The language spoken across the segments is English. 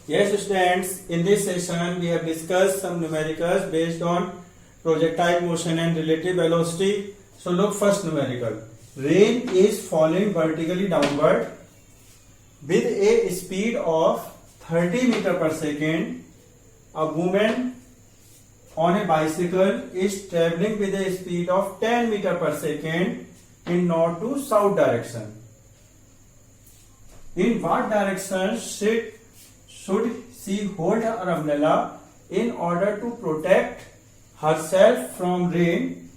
Yes, students, in this session we have discussed some numericals based on projectile motion and relative velocity. So look, first numerical. Rain is falling vertically downward with a speed of 30 meter per second. A woman on a bicycle is traveling with a speed of 10 meter per second in north to south direction. In what direction should she hold her umbrella in order to protect herself from rain?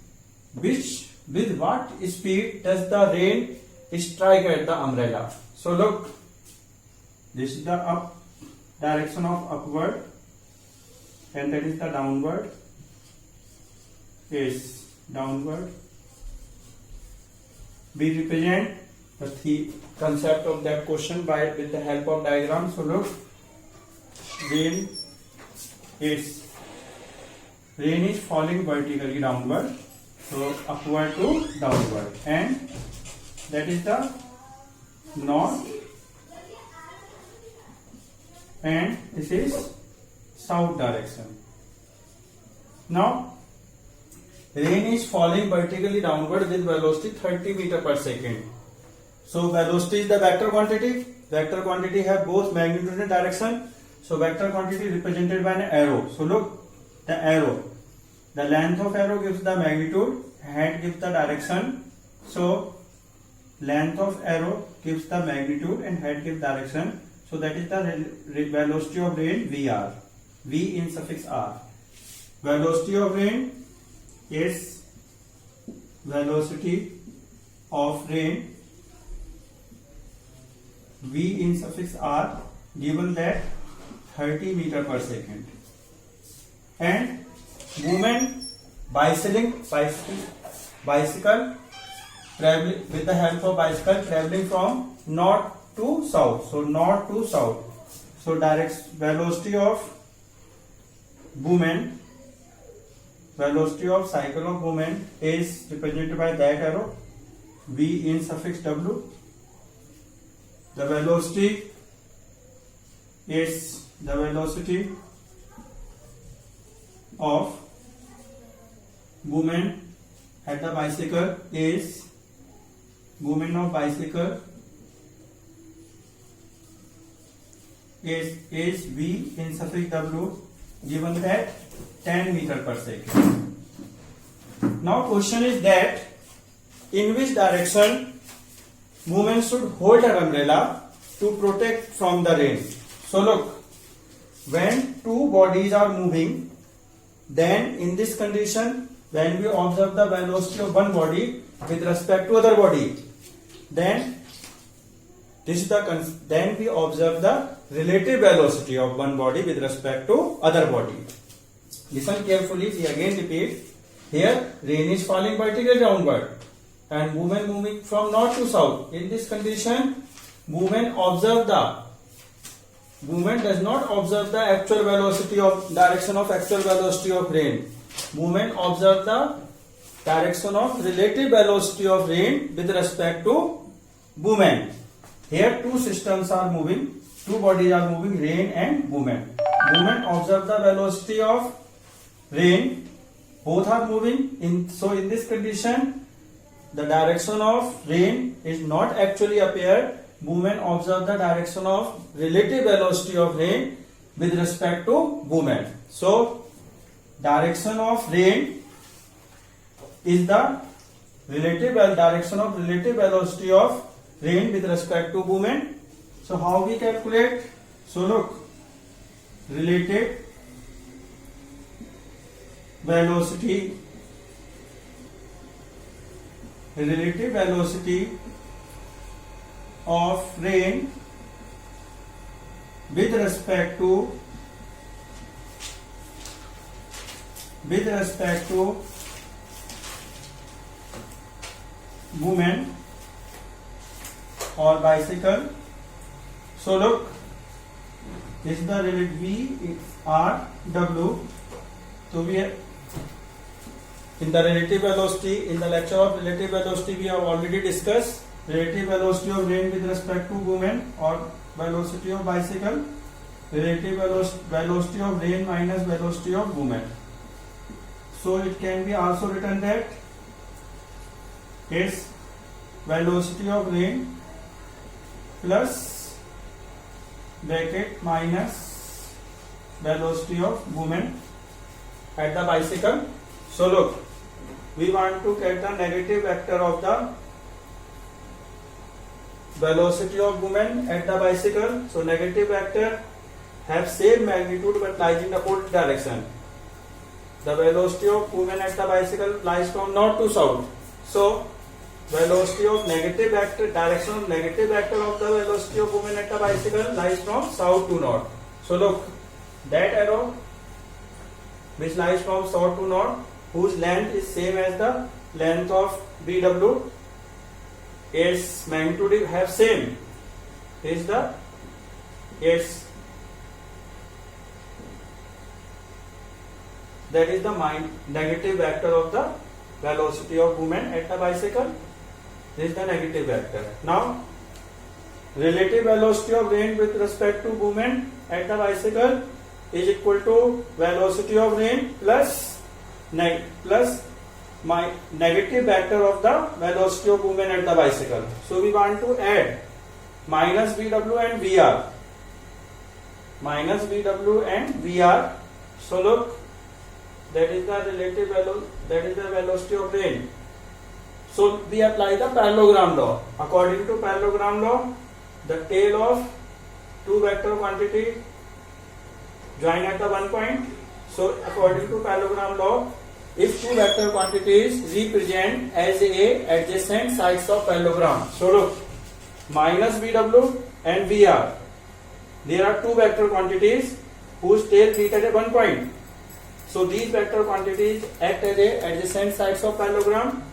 With what speed does the rain strike at the umbrella? So look, this is the up direction of upward, and that is the downward is downward. We represent the concept of that question with the help of diagram. So look, rain is falling vertically downward, so upward to downward, and that is the north, and this is south direction. Now rain is falling vertically downward with velocity 30 meter per second. So velocity is the vector quantity. Vector quantity have both magnitude and direction. So vector quantity represented by an arrow. So look, the arrow, the length of arrow gives the magnitude, head gives the direction. So length of arrow gives the magnitude and head gives direction. So that is the velocity of rain, VR, V in suffix R. Velocity of rain is velocity of rain, V in suffix R, given that 30 meter per second. And woman bicycle traveling with the help of bicycle traveling from north to south. So north to south. So direct velocity of woman, velocity of cycle of woman is represented by that arrow, V in suffix W. The velocity is the velocity of woman at the bicycle is woman of bicycle is V in suffix W, given that 10 meter per second. Now question is that in which direction woman should hold her umbrella to protect from the rain. So look, when two bodies are moving, then in this condition, when we observe the velocity of one body with respect to other body, then we observe the relative velocity of one body with respect to other body. Listen carefully, we again repeat. Here rain is falling vertically downward and woman moving from north to south. In this condition, woman does not observe the actual velocity of direction of actual velocity of rain. Woman observe the direction of relative velocity of rain with respect to woman. Here two systems are moving, two bodies are moving, rain and woman. Woman observe the velocity of rain, both are moving. So in this condition, the direction of rain is not actually appeared. Woman observe the direction of relative velocity of rain with respect to woman. So direction of rain is the direction of relative velocity of rain with respect to woman. So how we calculate? So look, relative velocity of rain with respect to woman or bicycle. So look, this is the relative V R W. So we have in the relative velocity, in the lecture of relative velocity, we have already discussed relative velocity of rain with respect to woman or velocity of bicycle. relative velocity of rain minus velocity of movement. So it can be also written that is velocity of rain plus bracket minus velocity of movement at the bicycle. So look, we want to get the negative vector of the velocity of movement at the bicycle. So negative vector have same magnitude but lies in the opposite direction. The velocity of movement at the bicycle lies from north to south. So velocity of negative vector, direction of negative vector of the velocity of movement at the bicycle lies from south to north. So look, that arrow which lies from south to north, whose length is same as the length of BW, its magnitude have same, is the its, that is the negative vector of the velocity of movement at the bicycle. This is the negative vector. Now relative velocity of rain with respect to movement at the bicycle is equal to velocity of rain plus my negative vector of the velocity of movement at the bicycle. So we want to add minus VW and VR. Minus VW and VR. So look, that is the relative velocity, that is the velocity of rain. So we apply the parallelogram law. According to parallelogram law, the tail of two vector quantity join at the one point. So according to parallelogram law, if two vector quantities represent as a adjacent sides of parallelogram. So look, minus VW and VR. There are two vector quantities whose tail meet at a one point. So these vector quantities act as a adjacent sides of parallelogram.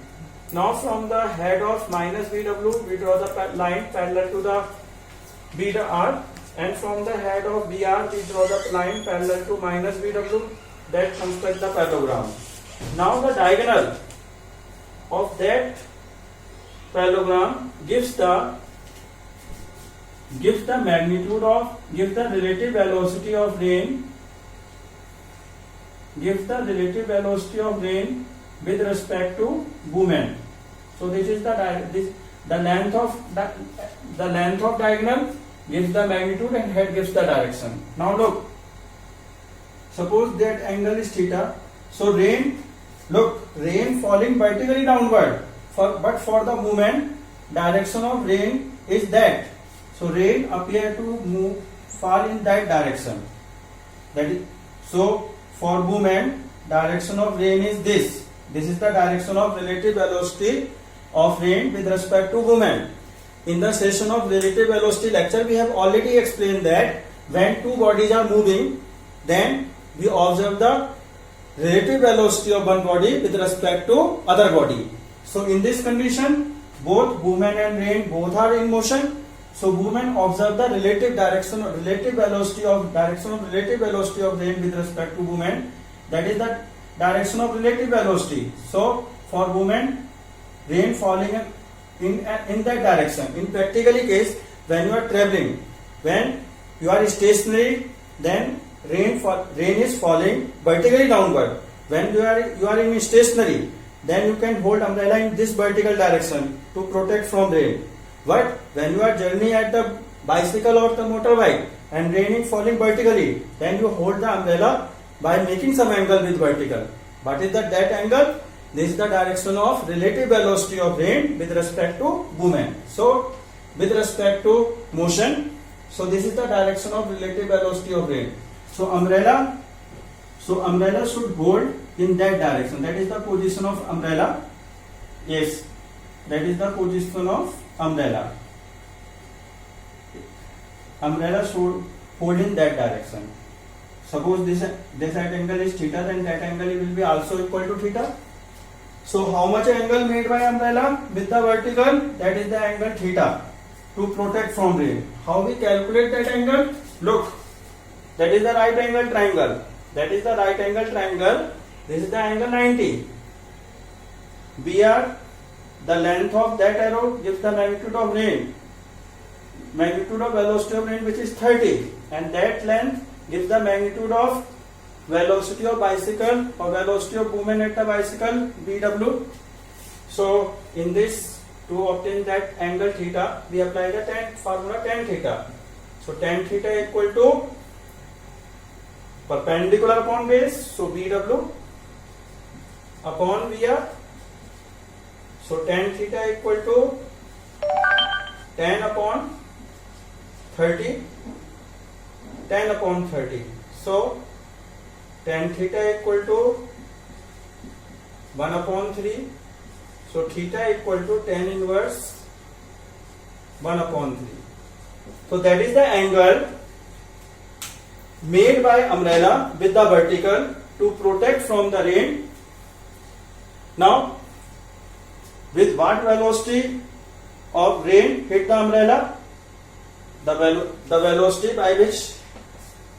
Now from the head of minus VW, we draw the line parallel to the BR, and from the head of BR, we draw the line parallel to minus VW that construct the parallelogram. Now the diagonal of that parallelogram gives the magnitude of, gives the relative velocity of rain, with respect to movement. So this is the length of diagonal gives the magnitude and head gives the direction. Now look, suppose that angle is theta. So rain falling vertically downward, but for the movement, direction of rain is that. So rain appear to fall in that direction. That is, so for movement, direction of rain is this. This is the direction of relative velocity of rain with respect to movement. In the session of relative velocity lecture, we have already explained that when two bodies are moving, then we observe the relative velocity of one body with respect to other body. So in this condition, both movement and rain both are in motion. So movement observe the relative velocity of rain with respect to movement. That is the direction of relative velocity. So for movement, rain falling in that direction. In practically case, when you are traveling, when you are stationary, then rain is falling vertically downward. When you are in stationary, then you can hold umbrella in this vertical direction to protect from rain. But when you are journeying at the bicycle or the motorbike and rain is falling vertically, then you hold the umbrella by making some angle with vertical. What is that angle? This is the direction of relative velocity of rain with respect to movement. So with respect to motion, so this is the direction of relative velocity of rain. So umbrella should hold in that direction. That is the position of umbrella. Yes, that is the position of umbrella. Umbrella should hold in that direction. Suppose this right angle is theta, then that angle will be also equal to theta. So how much angle made by umbrella with the vertical? That is the angle theta to protect from rain. How we calculate that angle? Look, that is the right angle triangle. That is the right angle triangle. This is the angle 90. BR, the length of that arrow gives the magnitude of rain. magnitude of velocity of rain which is 30, and that length gives the magnitude of velocity of bicycle or velocity of movement at the bicycle bw. So in this, to obtain that angle theta, we apply the formula tan theta. So tan theta equal to perpendicular upon base, so bw upon vr. So tan theta equal to tan upon 30, tan upon 30. So tan theta equal to 1 upon 3. So theta equal to tan inverse 1 upon 3. So that is the angle made by umbrella with the vertical to protect from the rain. Now, with what velocity of rain hit the umbrella? The velocity by which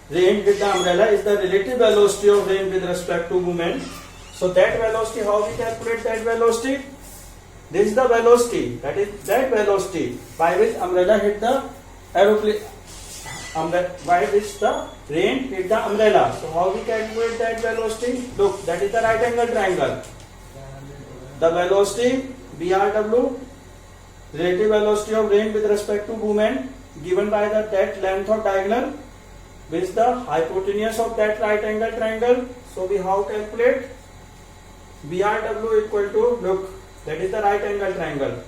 rain hit the umbrella is the relative velocity of rain with respect to movement. So that velocity, how we calculate that velocity? This is the velocity, that is that velocity by which umbrella hit the aeroplane, by which the rain hit the umbrella. So how we calculate that velocity? Look, that is the right angle triangle. The velocity BRW, relative velocity of rain with respect to movement, given by the that length of diagonal with the hypotenuse of that right angle triangle. So we how calculate? BRW equal to, look, that is the right angle triangle.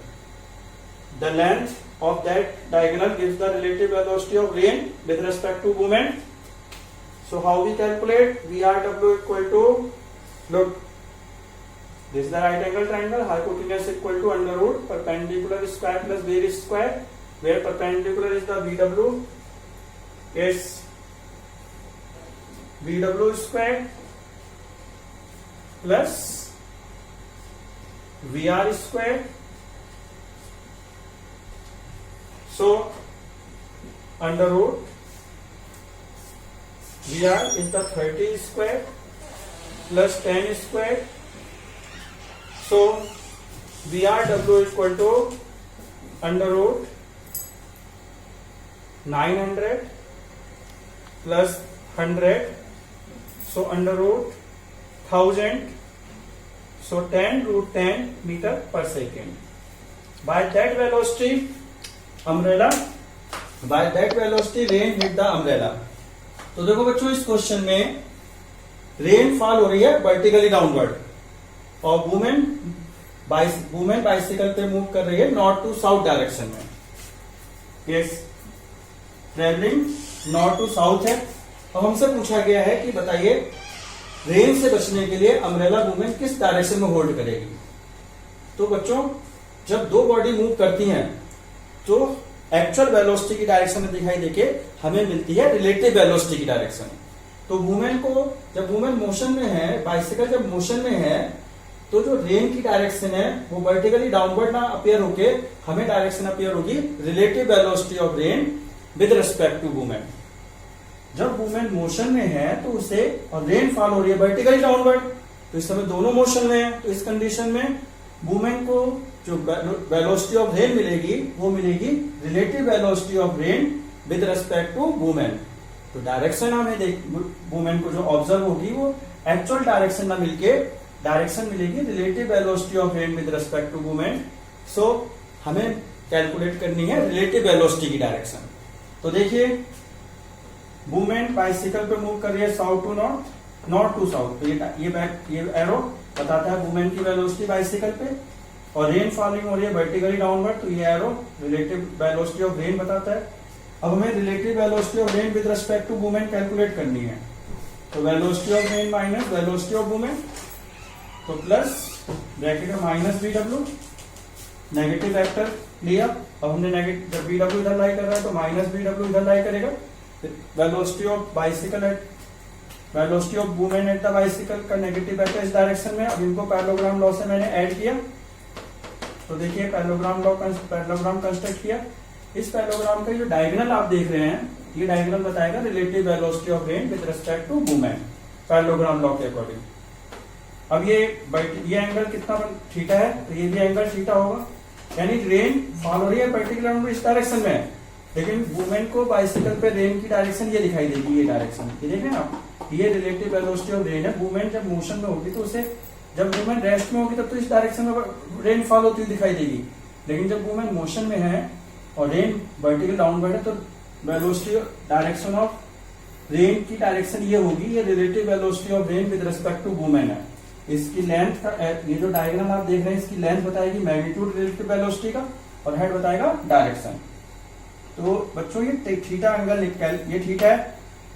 The length of that diagonal gives the relative velocity of rain with respect to movement. So how we calculate? BRW equal to, look, this is the right angle triangle, hypotenuse equal to under root perpendicular square plus base square, where perpendicular is the BW, is BW square plus VR square. So under root VR is the 30 square plus 10 square. So VRW equal to under root 900 plus 100. So under root 1000. So 10 root 10 meter per second. By that velocity, rain hit the umbrella. तो देखो बच्चों, इस question में rain fall हो रही है vertically downward और women bicycle पे मूव कर रही है नॉर्थ टू साउथ डायरेक्शन में. Yes, travelling north to south है. अब हमसे पूछा गया है कि बताइए रेन से बचने के लिए अम्ब्रेला वुमेन किस डायरेक्शन में होल्ड करेगी. तो बच्चों, जब दो बॉडी मूव करती हैं तो एक्चुअल वेलोसिटी की डायरेक्शन में दिखाई देके हमें मिलती है रिलेटिव वेलोसिटी की डायरेक्शन. तो वुमेन को, जब वुमेन मोशन में है, बाइसिकल जब मोशन में है, तो जो रेन की डायरेक्शन है वो वर्टिकली डाउनवर्ड ना अपियर होके हमें डायरेक्शन अपियर होगी relative velocity of rain with respect to women. जब वुमेन मोशन में है तो उसे, और रेन फॉल हो रही है वर्टिकली डाउनवर्ड, तो इस समय दोनों मोशन में है. तो इस कंडीशन में वुमेन को जो वेलोसिटी ऑफ रेन मिलेगी वो मिलेगी relative velocity of rain with respect to women. तो डायरेक्शन हमें वुमेन को जो ऑब्जर्व होगी वो एक्चुअल डायरेक्शन ना मिलके डायरेक्शन मिलेगी relative velocity of rain with respect to women. So हमें कैलकुलेट करनी है रिलेटिव वेलोसिटी की डायरेक्शन. तो देखिए, वुमेन बाइसिकल पे मूव कर रही है south to north, north to south. तो ये एरो बताता है वुमेन की वेलोसिटी बाइसिकल पे, और रेन फॉलिंग हो रही है वर्टिकली डाउनवर्ड, तो ये arrow relative velocity of rain बताता है. अब हमें relative velocity of rain with respect to women calculate करनी है. तो velocity of rain minus velocity of women, तो प्लस ब्रैकेट में माइनस BW, नेगेटिव वेक्टर लिया. अब हमने नेगेटिव, जब BW इधर लाई कर रहा है तो माइनस BW इधर लाई करेगा. Velocity of bicycle at, velocity of women at the bicycle का नेगेटिव वेक्टर इस डायरेक्शन में. अब इनको पैरेललोग्राम लॉ से मैंने ऐड किया. तो देखिए, पैरेललोग्राम कंस्ट्रक्ट किया. इस पैरेललोग्राम का जो डायगोनल आप देख रहे हैं, ये डायगोनल बताएगा relative velocity of rain with respect to women parallelogram law के अकॉर्डिंग. अब ये एंगल कितना थीटा है, तो ये भी एंगल थीटा होगा. यानी रेन फॉल हो रही है पर्टिकुलर इस डायरेक्शन में, लेकिन वुमेन को बाइसिकल पे रेन की डायरेक्शन ये दिखाई देगी, ये डायरेक्शन, ये देखें ना, ये रिलेटिव वेलोसिटी ऑफ रेन है। वुमेन जब मोशन में होगी तो उसे, जब वुमेन रेस्ट में होगी तब तो इस डायरेक्शन में रेन फॉल होती हुई दिखाई देगी, लेकिन जब वुमेन मोशन में है और रेन वर्टिकल डाउनवर्ड है तो वेलोसिटी डायरेक्शन ऑफ रेन की डायरेक्शन ये होगी, ये relative velocity of rain with respect to women है। इसकी लेंथ का, ये जो डायग्राम आप देख रहे हैं इसकी लेंथ बताएगी मैग्नीट्यूड रिलेटिव वेलोसिटी का और हेड बताएगा डायरेक्शन। तो बच्चों ये थीटा एंगल, ये थीटा है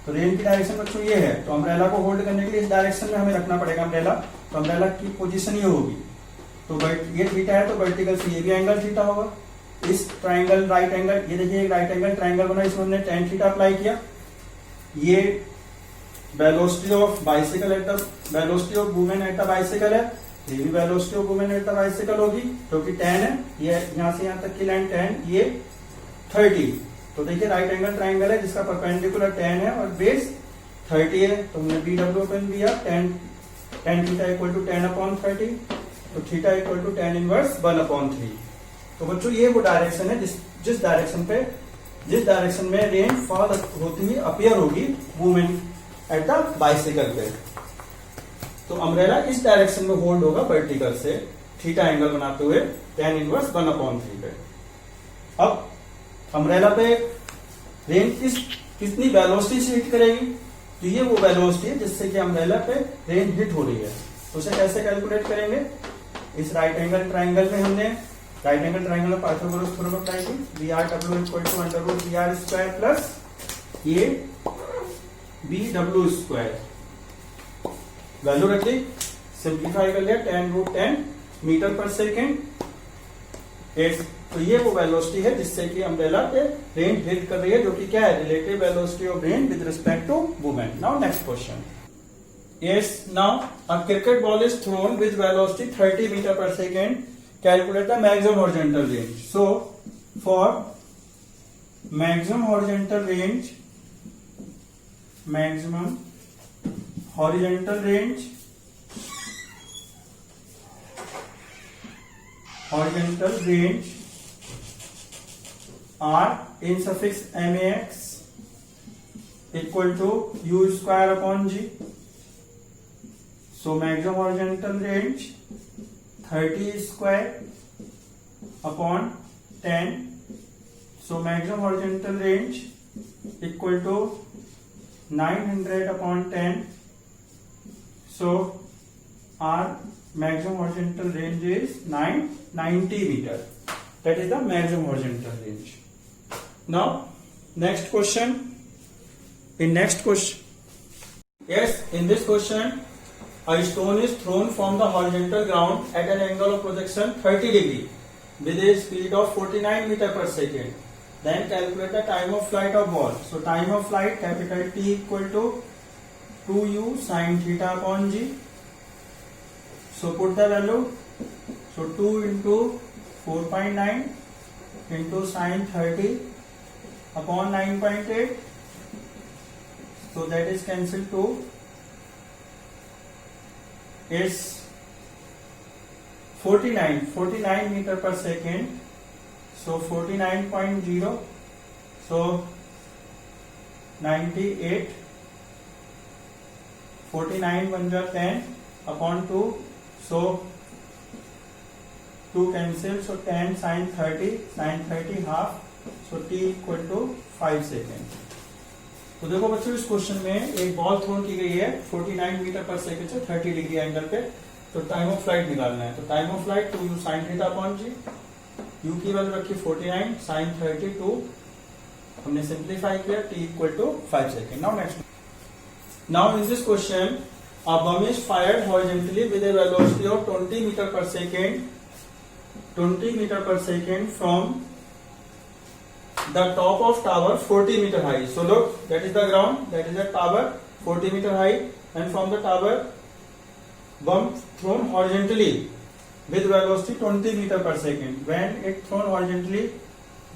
तो रेन की डायरेक्शन बच्चों ये है, तो अम्ब्रेला को होल्ड करने के लिए इस डायरेक्शन में हमें रखना पड़ेगा अम्ब्रेला, तो अम्ब्रेला की पोजीशन ये होगी। तो ये थीटा है तो वर्टिकल से ये भी एंगल थीटा होगा। इस ट्राइंगल राइट एंगल, ये देखिए एक राइट एंगल ट्राइंगल बना, इसमें हमने tan थीटा अप्लाई किया। ये velocity of bicycle at the, velocity of women at the bicycle है, ये भी velocity of women at the bicycle होगी क्योंकि tan है, ये यहां से यहां तक की लाइन tan, ये 30। तो देखिए राइट एंगल ट्राइंगल है जिसका परपेंडिकुलर tan है और बेस 30 है, तो हमने BW ओपन दिया, tan थीटा इक्वल टू 10/30, तो theta equal to tan inverse 1/3। तो बच्चों ये वो डायरेक्शन है जिस डायरेक्शन में रेन फॉल होती हुई अपीयर होगी वुमेन एट द बाइसिकल पे। तो अम्ब्रेला इस डायरेक्शन में होल्ड होगा वर्टिकल से थीटा एंगल बनाते हुए tan इनवर्स 1/3 पे। अब अम्ब्रेला पे रेन कितनी वेलोसिटी से हिट करेगी, तो ये वो वेलोसिटी है जिससे कि अम्ब्रेला पे रेन हिट हो रही है। तो उसे कैसे कैलकुलेट करेंगे, इस राइट एंगल ट्राइंगल में हमने राइट एंगल ट्राइंगल में पाइथागोरस थ्योरम अप्लाई की, VRW equal to under root VR square plus ये BW स्क्वायर, वैल्यू रख ली, सिंप्लीफाई कर लिया, tan√10 मीटर पर सेकेंड। तो ये वो वेलोसिटी है जिससे कि अम्ब्रेला पे रेन हिट कर रही है, जो कि क्या है, relative velocity of rain with respect to women. Now next question. Yes, now a cricket ball is thrown with velocity 30 meter per second. Calculate the maximum horizontal range. So, for maximum horizontal range, R in suffix max equal to u square upon g. So maximum horizontal range 30 square upon 10. So maximum horizontal range equal to 900 upon 10. So our maximum horizontal range is 990 meter. That is the maximum horizontal range. Now next question. Yes, in this question a stone is thrown from the horizontal ground at an angle of projection 30 degree with a speed of 49 meter per second. Then calculate the time of flight of ball. So time of flight capital T equal to 2u sin theta upon g. So put the value. So 2 into 4.9 into sin 30 upon 9.8. So that is cancelled to is 49 meter per second. So 49.0. So 98. 49 1 जा 10 upon 2. So 2 cancel. So 10 sin 30 half. So t equal to 5 seconds. तो देखो बच्चों इस question में एक ball throne की गई है 49 मीटर पर सेकंड से 30 डिग्री एंगल पे, तो टाइम ऑफ फ्लाइट निकालना है। तो time of flight 2u sin theta upon g, u की वैल्यू रखी 49 sin 32, हमने सिंप्लीफाई किया, t equal to 5 second. Now next, now in this question a bomb is fired horizontally with a velocity of 20 meter per second from the top of tower 40 meter high. So look, that is the ground, that is the tower 40 meter high, and from the tower bomb thrown horizontally with velocity 20 meter per second. When it thrown horizontally,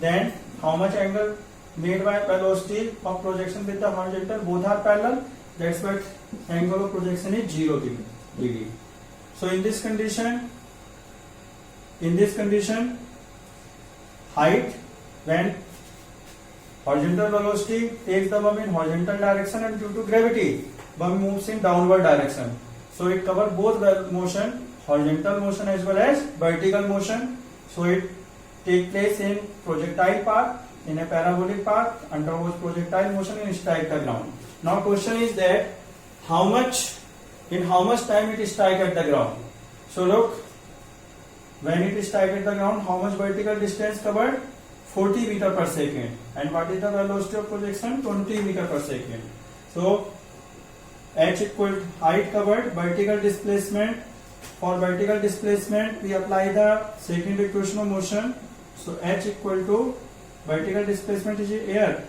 then how much angle made by velocity of projection with the horizontal? Both are parallel. That's why angle of projection is 0 degree. So in this condition height, when horizontal velocity takes the bump in horizontal direction, and due to gravity bump moves in downward direction. So it covers both motion, horizontal motion as well as vertical motion. So it take place in projectile path, in a parabolic path, undergoes projectile motion and strike the ground. Now question is that in how much time it strike at the ground. So look, when it strike at the ground, how much vertical distance covered? 40 meter per second. And what is the velocity of projection? 20 meter per second. So h equal height covered, vertical displacement. For vertical displacement, we apply the second equation of motion. So h equal to vertical displacement is air.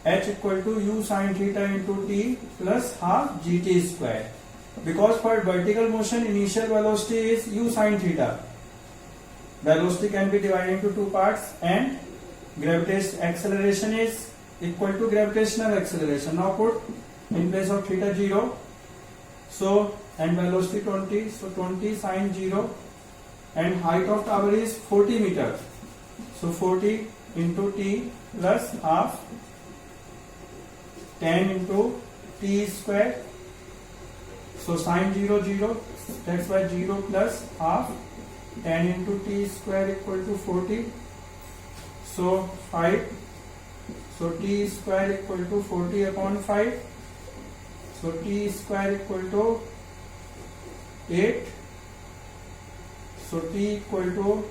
H equal to u sin theta into t plus half gt square. Because for vertical motion, initial velocity is u sin theta. Velocity can be divided into two parts, and gravitational acceleration is equal to gravitational acceleration. Now put in place of theta 0. So and velocity 20. So 20 sin 0, and height of tower is 40 meter. So 40 into t plus half 10 into t square. So sin 0 0, that's why 0 plus half 10 into t square equal to 40. So 5. So t square equal to 40 upon 5. So t square equal to 8. So t equal to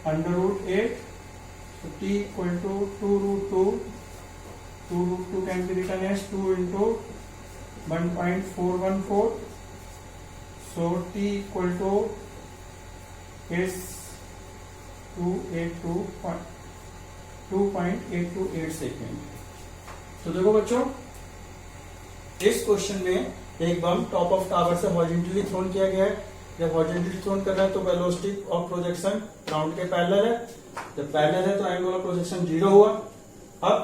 under root 8. So t equal to 2 root 2. 2 root 2 can be written as 2 into 1.414. So t equal to is 2.828 second. तो देखो बच्चों, इस question में एक bomb top of tower से horizontally throne किया गया है. जब हॉरिजॉन्टली थ्रोन कर रहा है तो वेलोसिटी ऑफ प्रोजेक्शन ग्राउंड के पैरेलल है. जब पैरेलल है तो एंगल ऑफ प्रोजेक्शन 0 हुआ. अब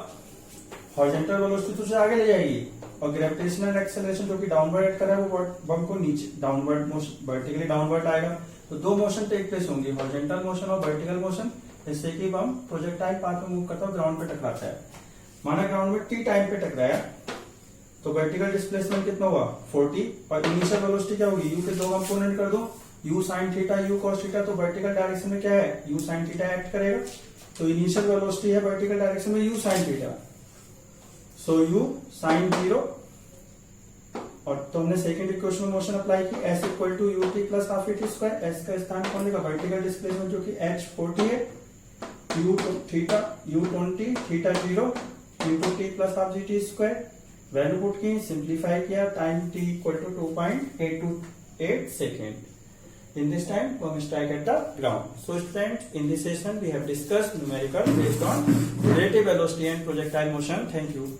हॉरिजॉन्टल वेलोसिटी तो उसे आगे ले जाएगी, और ग्रेविटेशनल एक्सेलरेशन जो कि डाउनवर्ड एक्ट कर रहा है वो बम को नीचे डाउनवर्ड मोशन, वर्टिकली डाउनवर्ड आएगा. तो दो मोशन टेक प्लेस होंगी, हॉरिजॉन्टल मोशन और वर्टिकल मोशन, जिससे कि बम प्रोजेक्टाइल पाथ में मूव करता है, ग्राउंड पे टकराता है. माना ग्राउंड में टी टाइम पे टकराया तो वर्टिकल डिस्प्लेसमेंट कितना हुआ? 40. और इनिशियल वेलोसिटी क्या होगी? यू के दो कंपोनेंट कर दो, u sine theta, u cos theta. तो वर्टिकल डायरेक्शन में क्या है? यू साइन थीटा एक्ट करेगा. तो इनिशियल वेलोसिटी है वर्टिकल डायरेक्शन में u sine theta. So u sine 0. और तो हमने सेकंड इक्वेशन में मोशन अप्लाई की, s equal to u t plus half t square. S का स्थान कौन लेगा? वर्टिकल डिस्प्लेसमेंट जो कि h 40 है, u theta u 20 theta 0 into t plus half g t square. Value put की, सिंप्लीफाई किया, time t equal to 2.828 second. In this time, bomb strike at the ground. So students, in this session we have discussed numerical based on relative velocity and projectile motion. Thank you.